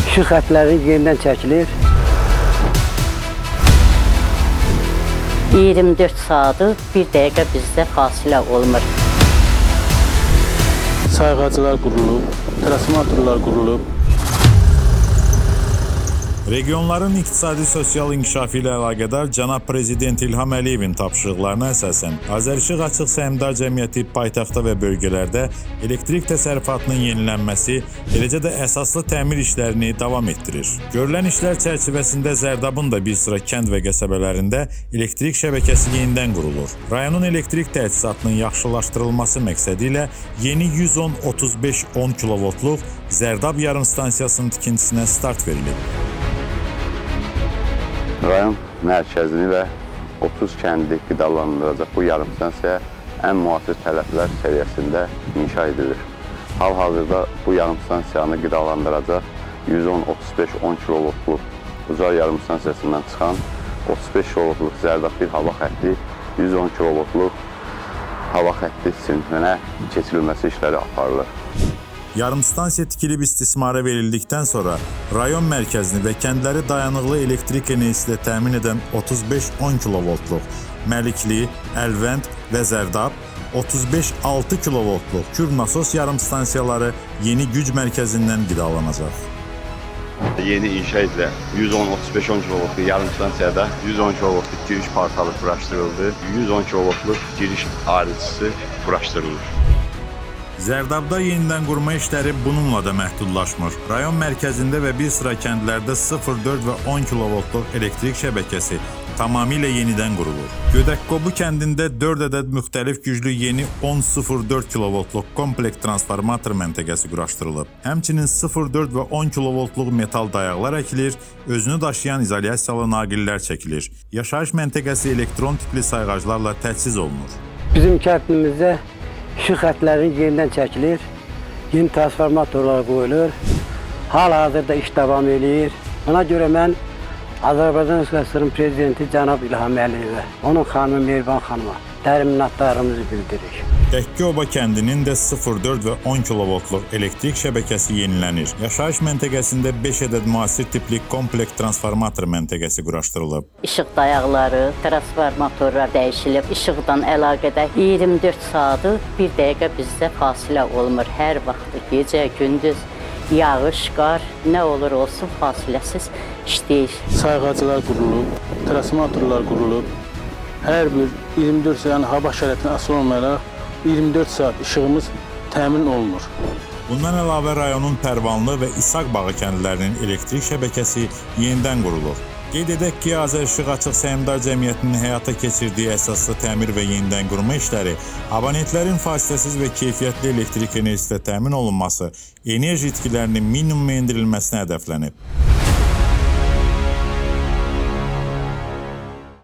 Işıq xətləri yenidən çəkilir. 24 saatı bir dəqiqə bizdə fasilə olmur. Sayğacılar qurulub, transformatorlar qurulub. Regionların iqtisadi-sosial inkişafı ilə əlaqədar cənab Prezident İlham Əliyevin tapşırıqlarına əsasən Azərişıq Açıq Səhmdar Cəmiyyəti paytaxtda və bölgələrdə elektrik təsərrüfatının yenilənməsi, eləcə də əsaslı təmir işlərini davam etdirir. Görülən işlər çərçivəsində Zərdabın da bir sıra kənd və qəsəbələrində elektrik şəbəkəsi yenidən qurulur. Rayonun elektrik təchizatının yaxşılaşdırılması məqsədi ilə yeni 110-35-10 kilovoltluq Zərdab yarımstansiyasının tikintisinə start verilib. Rayon mərkəzini və 30 kəndi qidalandıracaq bu yarımstansiya ən müasir tələblər səviyyəsində inşa edilir. Hal-hazırda bu yarımstansiyanı qidalandıracaq 110-35-10 kilovoltluq Ucar yarımstansiyasından çıxan 35 kilovoltluq Zərdab 1 hava xətti, 110 kilovoltluq hava xətti sinfinə keçirilməsi işləri aparılır. Yarımstansiya tikilib istismara verildikdən sonra rayon mərkəzini və kəndləri dayanıqlı elektrik enerjisi ilə təmin edən 35-10 kilovoltluq Məlikli, Əlvənd və Zərdab, 35-6 kilovoltluq Kür nasos yarımstansiyaları yeni güc mərkəzindən qidalanacaq. Yeni inşa edilən 110-35-10 kilovoltluq yarımstansiyada 110 kilovoltluq giriş portalı quraşdırıldı, 110 kilovoltluq giriş ayrıcısı quraşdırılır. Zərdabda yenidən qurma işləri bununla da məhdudlaşmır. Rayon mərkəzində və bir sıra kəndlərdə 0,4 və 10 kilovoltluq elektrik şəbəkəsi tamamilə yenidən qurulur. Gödəkqobu kəndində 4 ədəd müxtəlif güclü yeni 10,04 kilovoltluq kompleks transformator məntəqəsi quraşdırılıb. Həmçinin 0,4 və 10 kilovoltluq metal dayaqlar əkilir, özünü daşıyan izolyasiyalı naqillər çəkilir. Yaşayış məntəqəsi elektron tipli sayğaclarla təchiz olunur. Bizim kəndimizdə işıq xətləri yenidən çəkilir, yeni transformatorlar qoyulur, hal-hazırda iş davam edir. Ona görə mən Azərbaycan Respublikasının Prezidenti cənab İlham Əliyevə, onun xanımı Mehriban xanıma dərin minnətdarlığımızı bildiririk. Dəkkəoba kəndinin də 0,4 və 10 kilovoltluq elektrik şəbəkəsi yenilənir. Yaşayış məntəqəsində 5 ədəd müasir tipli kompleks transformator məntəqəsi quraşdırılıb. İşıq dayaqları, transformatorlar dəyişilib. İşıqdan əlaqədar 24 saatı bir dəqiqə bizdə fasilə olmur. Hər vaxt gecə, gündüz, yağış, qar, nə olur olsun fasiləsiz işləyir. Sayğacılar qurulub, transformatorlar qurulub. Hər bir 24 saat, yəni hava şəraitindən asılı olmayaraq 24 saat işığımız təmin olunur. Bundan əlavə rayonun Pərvanlı və İsaq bağı kəndlərinin elektrik şəbəkəsi yenidən qurulur. Qeyd edək ki, Azərişıq Açıq Səhmdar Cəmiyyətinin həyata keçirdiyi əsaslı təmir və yenidən qurma işləri abonentlərin fasiləsiz və keyfiyyətli elektrik enerjisi ilə təmin olunması, enerji itkilərinin minimuma endirilməsinə hədəflənib.